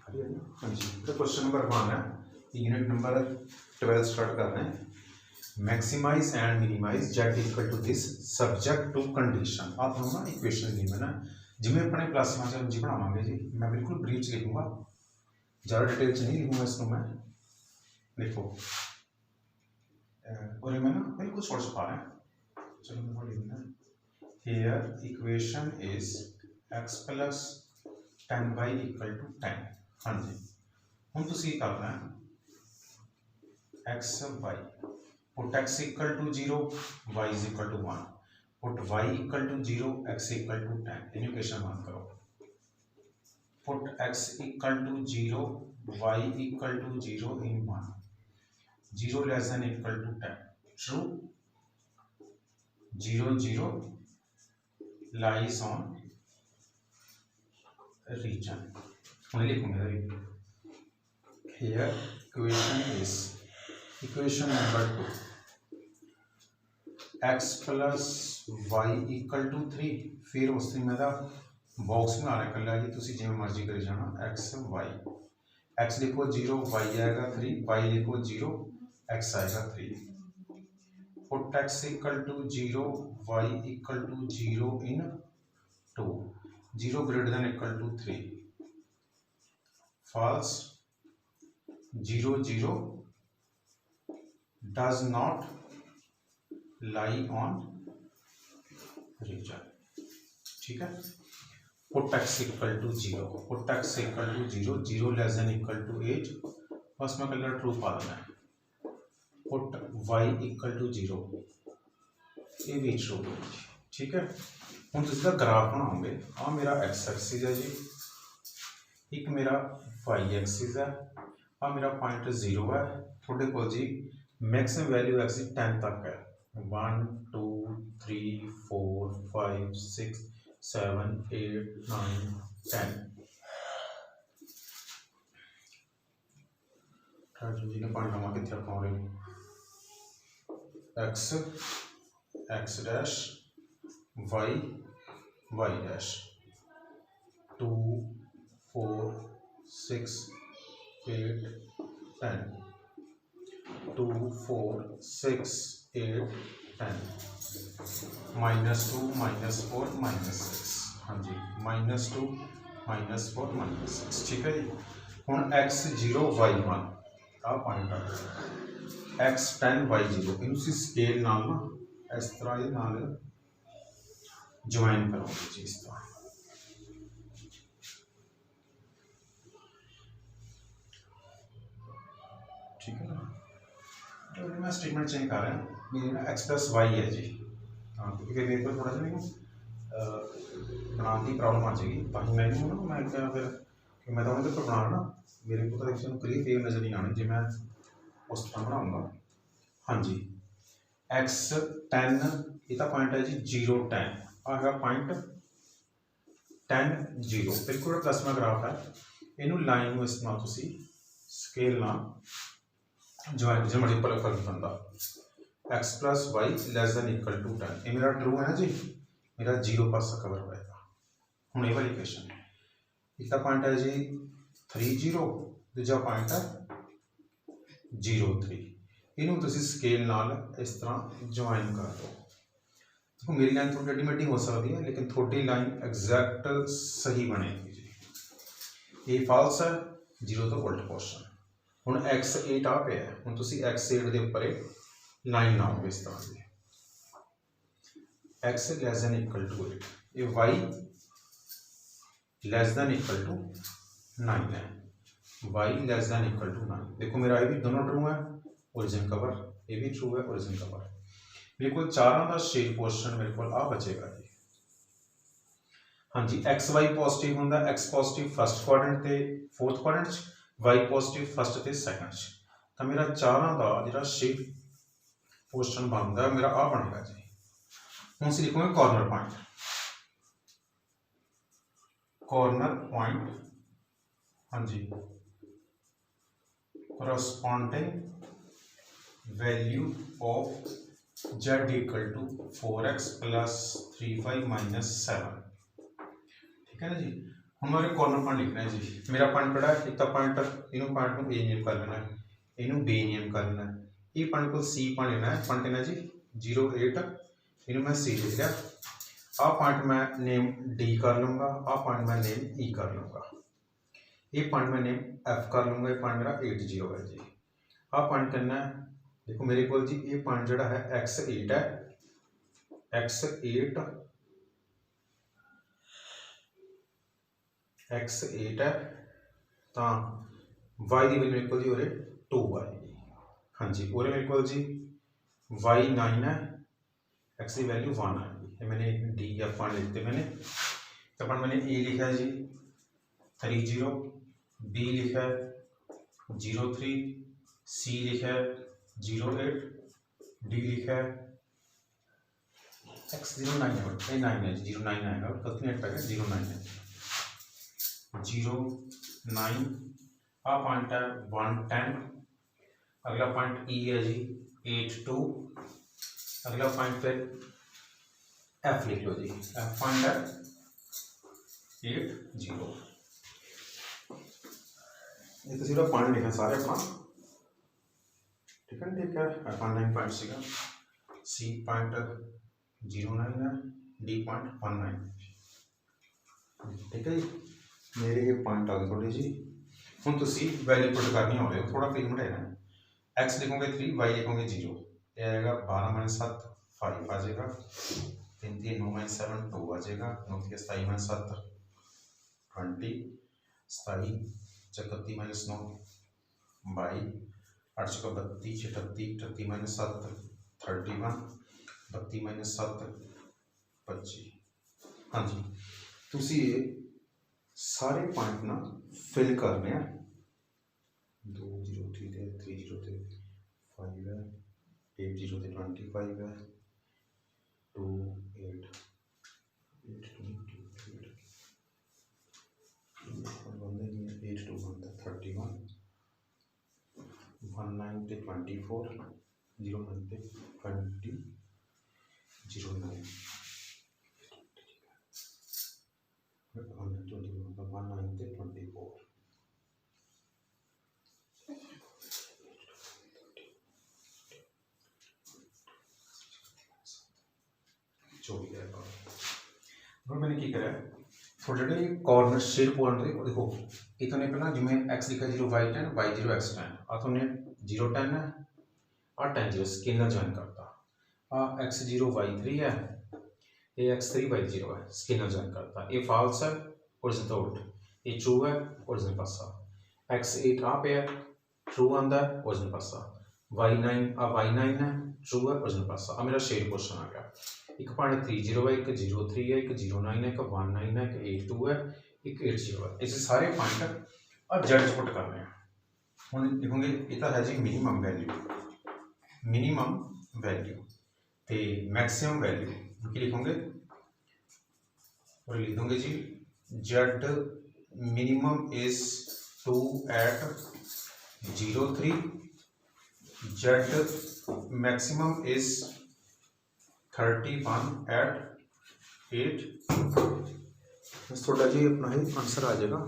हाँ जी, तो question number 1 है, यूनिट नंबर 12 स्टार्ट कर रहे हैं। Maximize and minimize Z equal to this subject to condition. आप ना इक्वेशन दी मैं ना जिमें अपने प्लस में जी बनावे जी, मैं बिल्कुल ब्रीफ च लिखूंगा, ज़्यादा डिटेल च नहीं लिखूंगा इसको मैं। देखो और मैं ना बिल्कुल छोड़ छुपा रहा है। चलो मैं लिखना here equation is X plus 10y equal to 10। हाँ जी, हम तुसी करना है X Y put X equal to 0 Y is equal to 1 put Y equal to 0 X equal to 10। Equation 1 करो। Put X equal to 0 Y equal to 0 in 1 0 less than equal to 10 true 0 0 lies on region. हम लिखूंगे here equation number 2 x plus y equal to 3। फिर उस मेरा box में आना कल जी, तुम जिमें मर्जी करी जाना x y x लिखो 0 y आएगा 3 y लिखो 0 x आएगा 3। Put x equal to 0 y equal to 0 in 2 0 greater than equal to 3 false 0 0 does not lie on region। ठीक है। Put x equal to 0 put x equal to 0 0 less than equal to 8 बस मैं colour true पा देना है। Put y equal to 0 ये भी true. ठीक है। हम इसका ग्राफ बनाओगे। आ मेरा x एक्सिस है जी, एक मेरा y एक्सिस है, आ मेरा पॉइंट 0 है। थोड़े को जी मैक्सिमम वैल्यू एक्स 10 तक है 1 2 3 4 5 6 7 8 9 10। जी ने पॉइंट हम कितने रखा X X dash Y Y dash 2 4 6 8 10 2 4 6 8 10 -2 -4 -6। हाँ जी -2 -4 -6। ठीक है जी। हम x 0 y 1 आ पॉइंट आ x 10 y 0 इन स्केल नाल ना इस तरह ये नाल ज्वाइन करोगे जी इस तरह। ठीक है ना। तो मैं स्टेटमेंट चेंज कर रहा हूँ, मेरी ना एक्स प्लस वाई है जी। हाँ क्योंकि मेरे को थोड़ा सा नहीं बनाने की प्रॉब्लम आ जाएगी, ताकि मैं नहीं ना मैं क्या फिर कि मैं तो उनके पर बना ना मेरे को तो एक्शन क्लियर फेयर नज़र नहीं आनी जी, मैं उस तरह बनाऊँगा। हाँ जी एक्स 10 इसका पॉइंट है जी 0 10 आएगा पॉइंट 10 0 बिल्कुल प्लस में ग्राफ है। इनू लाइन में इस्तेमाल तुसी स्केल ना ज्वाइन जो मल्टीपल फर्क बनता X plus Y less than equal to 10। ये मेरा ट्रू है ना जी, मेरा 0 पास कवर होएगा। हूँ ये वाली इक्वेशन इसका पॉइंट है जी 3 0 दूजा पॉइंट है 0 3। इनू तुसी स्केल नाल इस तरह ज्वाइन कर दो। देखो मेरी लाइन थोड़ी टेढ़ी मेढ़ी हो सकती है, लेकिन थोड़ी लाइन एग्जैक्ट सही बनेगी जी। ये फॉल्स है 0 तो उल्ट क्वेश्चन। ਹੁਣ x8 आ पे है, ਹੁਣ ਤੁਸੀਂ x8 ਦੇ ਉੱਪਰ ਲਾਈਨ ਲਾਓਗੇ ਇਸ ਤਰ੍ਹਾਂ ਦੀ x less than equal to 8 ਇਹ y less than equal to 9 है, y less than equal to 9। देखो मेरा ये भी दोनों ट्रू है, ओरिजिन कवर ये भी ट्रू है, ओरिजिन कवर। मेरे को चारों का शेप क्वेश्चन मेरे को आ बचेगा जी। हाँ जी एक्स वाई पॉजिटिव होंगे, एक्स पॉजिटिव फर्स्ट क्वाड्रेंट ते fourth quadrant, Y positive first ते सैकेंड। तो मेरा चारों का जो शेप क्वेश्चन बनता है मेरा आ बनेगा जी। हम इसे लिखोगे कॉर्नर पॉइंट, कॉर्नर पॉइंट। हाँ जी corresponding value of z equal to 4x plus 3y -7। ठीक है ना जी। ਹੁਣ ਮੈਂ कॉर्नर पॉइंट लिखना है जी। मेरा पॉइंट किहड़ा है, एक तो पॉइंट इनू पॉइंट को ए नेम कर लेना है, इनू बी नेम कर लेना है, ये पॉइंट को सी पॉइंट लेना है, पॉइंट लेना जी 08, इनू मैं सी लिख लिया। आ पॉइंट मैं नेम डी कर लूँगा, आ पॉइंट मैं नेम ई कर लूँगा, ये पॉइंट मैं नेम एफ कर लूँगा, ये पॉइंट मेरा 80 है जी। आ पॉइंट करना है, देखो मेरे को जी ये पॉइंट जोड़ा है x8 है, x8 है, तो y की वैल्यू मेरे को जी उरे 2 आएगी। हाँ जी, उरे मेरे को जी y9 है, x की वैल्यू 1 आएगी। ये मैंने डी एफ पॉइंट लिखते मैंने, तो पॉइंट मैंने ए लिखा है जी 30, बी लिखा है 03, सी लिखा है 08, डी लिखा है x09 है, ये 9 है 09 आएगा, कैलकुलेट करके 09 है 09। आ पॉइंट है 110, अगला पॉइंट ई है जी 82, अगला पॉइंट फिर एफ लिख लो जी, एफ पॉइंट है 80। ये तो सिर्फ पॉइंट लिखा सारे अपना, ठीक है ठीक है। एफ 9 पॉइंट सीगा, सी पॉइंट 09 है, डी पॉइंट 19, ठीक है जी। मेरे ये पॉइंट आ गए थोड़े जी। हम तुसी वैल्यू पुट करनी हो रहे हो, थोड़ा फील मिटाना है। एक्स लिखोगे 3, वाई लिखोगे 0, ये आएगा 12 - 7 5 आ जाएगा, 3 3 9 - 7 2 आ जाएगा, 9 3 27 - 7 20, 27 31 - 9 22, 8 6 32 38 38 - 7 31, 32 - 7 25। हाँ जी, तुसी ये सारे पॉइंट ना फिल करने हैं। 2 0 3 3 0 5 है, 8 0 25 है, 2 8 8 2 8 8 2 31, 19 24, 09 20, 09 19 24। मैंने की करा थोड़े जे कॉर्नर शेप पॉइंट देखो, इतने पहला जिमें एक्स लिखा 0 y10 y0 x10, आ तुमने 0 10 है, आ 10 0 स्केलर ज्वाइन करता, आ x0 y3 है, ये x3 y0 है, स्केलर ज्वाइन करता, ये फॉल्स है ओरिजिनल तो उल्ट, ये ट्रू है ओरिजिनल पासा, x8 आ पे है ट्रू आंदा है ओरिजिनल पासा, y9 आ y9 है ट्रू है ओरिजिनल पासा। आ मेरा शेड क्वेश्चन आ गया, एक पॉइंट 30 है, एक 03 है, एक 09 है, एक 19 है, एक 82 है, एक 80 है, ऐसे सारे पॉइंट और जेड पुट करने हैं। हम लिखोगे ये है जी मिनिमम वैल्यू तो मैक्सिमम वैल्यू की लिखोगे और लिख दोगे जी Z minimum is 2 at 03, Z maximum is 31 at 8। थोड़ा जी अपना ही आंसर आ जाएगा।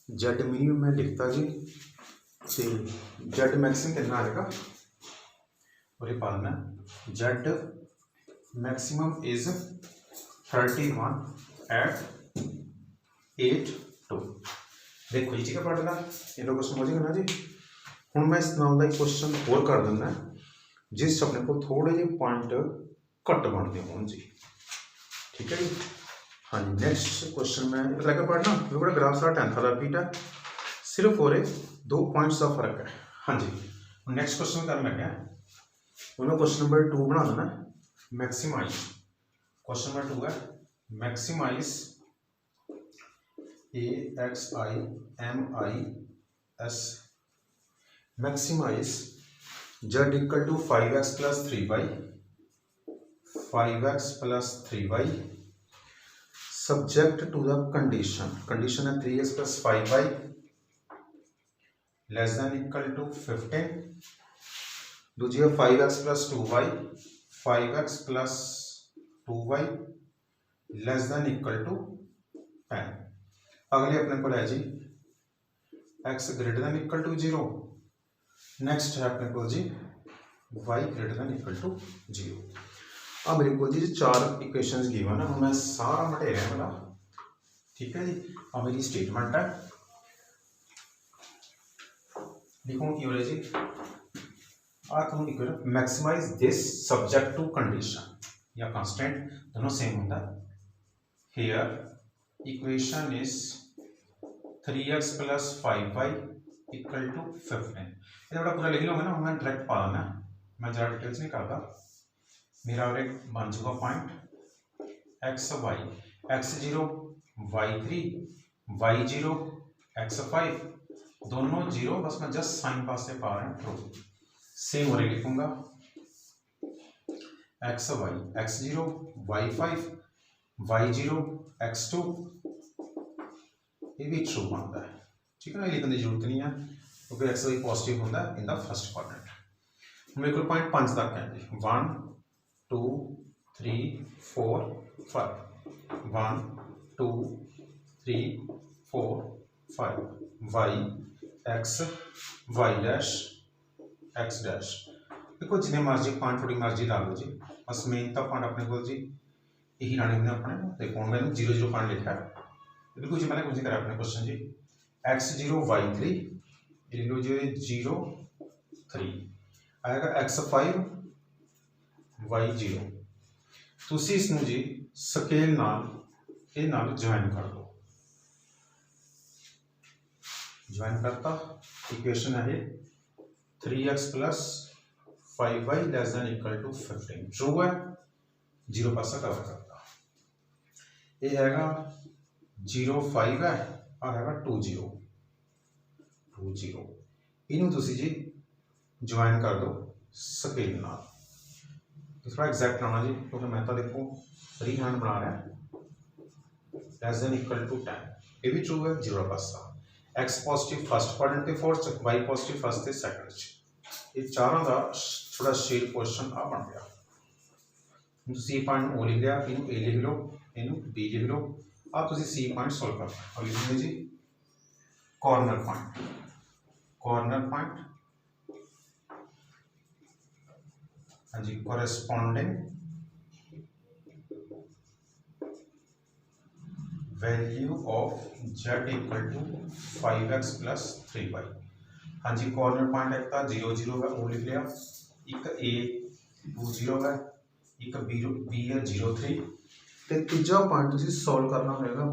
जेड मिनिमम मैं लिखता जी, तो जेड मैक्सिमम कितना आएगा और ये पालना, जेड मैक्सिमम इज 31 at 8 2। देखो जी ठीक है पढ़ना, ये लोग समझेगा ना जी। हूँ मैं इस नाम का एक क्वेश्चन होर कर देना जिस अपने को थोड़े जे पॉइंट घट बनते हो जी, ठीक है जी। हाँ जी, नेक्स्ट क्वेश्चन में लगे पढ़ना, मेरे को ग्राफ सारा 10th वाला रिपीट है, सिर्फ और 2 पॉइंट्स का फर्क है। हाँ जी, नेक्स्ट क्वेश्चन करने लगे, उन्होंने क्वेश्चन नंबर 2 बना देना, मैक्सिमाइज। क्वेश्चन नंबर 2 है maximize AXIMIS, maximize z equal to 5x plus 3y, 5x plus 3y subject to the condition है 3x plus 5y less than equal to 15, दूसरी है 5x plus 2y, 5x plus 2y less than equal to 10। अगले अपने को है जी x greater than equal to 0। Next है अपने को जी y greater than equal to 0। अब मेरे को जी 4 इक्वेशंस गिवन है, मैं सारा मटेरियल वाला, ठीक है जी। अब मेरी स्टेटमेंट है, लिखूँ की बोले जी equation maximise this subject to condition या कांस्टेंट दोनों सेम होता है। Here equation is 3x plus 5y equal to 15। ये बड़ा पूरा लिख लो मैं ना, मैं डायरेक्ट पा लेना, मैं ज़्यादा डिटेल्स नहीं करता। मेरा और एक बन चुका point x x0 y3 y0 x5 दोनों जीरो, बस मैं जस्ट साइन पास से पा रहा हूँ ट्रू। सेम और लिखूंगा xy x0 y5 y0 x2, ये भी ट्रू बनता है, ठीक है ना। लिखने की जरूरत नहीं है क्योंकि एक्स वाई पॉजिटिव होता है इन द फर्स्ट क्वाड्रेंट। मेरे को पॉइंट 5 तक है जी 1 2 3 4 5 1 2 3 4 5 Y X Y dash X dash. देखो जिन्हें मर्जी पॉइंट थोड़ी मर्जी ला लो जी, बस मेन तो पॉइंट अपने को जी यही लाने होंगे अपने। देखो मैंने 0 0 पॉइंट लिखा है, बिल्कुल जी मैंने कुछ करा अपने क्वेश्चन जी x0 y3 0 3 आएगा x5 y0। तुसी इसनूं जी स्केल नाल ज्वाइन कर दो, ज्वाइन करता इक्वेशन है 3x plus 5y less than equal to 15 true है, 0 पासा कवर करता। ये हैगा 0 5 है और हैगा 2 0 2 0। इनू तुसी जी ज्वाइन कर दो स्केल नाल, थोड़ा एग्जैक्ट आना जी क्योंकि मैं तो देखो फ्री हैंड बना रहा है। लेस देन इक्वल टू 10 ये भी ट्रू है, 0 पासा। x पॉजिटिव फर्स्ट क्वाड्रेंट ते फोर्थ च, y पॉजिटिव फर्स्ट ते सेकंड च। ये चारों का थोड़ा शेड क्वेश्चन आ बन गया। तुसी पॉइंट ओ लिख लिया, इनू a लिख लो, इनू b लिख लो। अब तुसी सी पॉइंट सॉल्व करना और लिखेंगे जी कॉर्नर पॉइंट हाँ जी corresponding value of z equal to 5x plus 3y। हाँ जी कॉर्नर पॉइंट एक था 0 0 है वो लिख लिया, एक a 2 0 है, एक b है 0 3। तो तीजा पॉइंट तुसी सॉल्व करना होगा।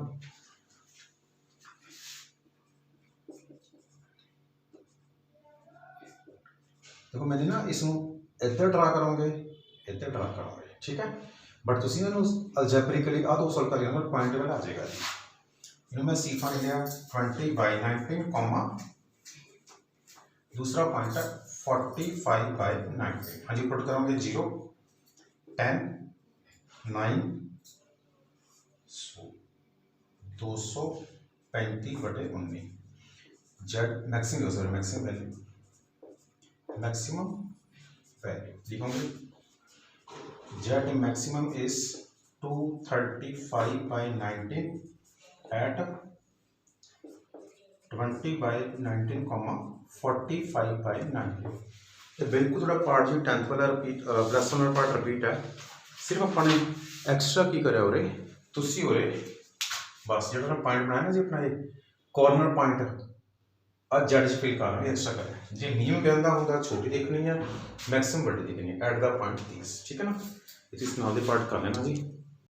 देखो मैंने ना इसमें इधर ड्रा करोगे इधर ड्रा करोगे, ठीक है, बट तुसी ना अलजेब्रिकली आ तो सॉल्व कर लेना पॉइंट वाला आ जाएगा जी। इन्हें मैं सी पॉइंट लिया 20/19 कॉमा दूसरा पॉइंट है 45/19। हाँ जी पुट करोगे 0 10 9 235/19 जेड मैक्सिमम वैल्यू लिखोगे Z maximum is 235/19 at 20/19 comma 45/19। तो बिल्कुल थोड़ा पार्ट जो 10th वाला रिपीट प्लस वाला पार्ट रिपीट है, सिर्फ अपने एक्स्ट्रा की करे हो तुसी हो बस जो पॉइंट बनाया ना जी अपना ये कॉर्नर पॉइंट आज जेड फिल कर रहे एक्स्ट्रा करें जी। मीम कहता होता छोटी देखनी है, मैक्सिमम बड़ी देखनी है एट द पॉइंट 30, ठीक है ना। इस नाल दे पार्ट कर लेना जी।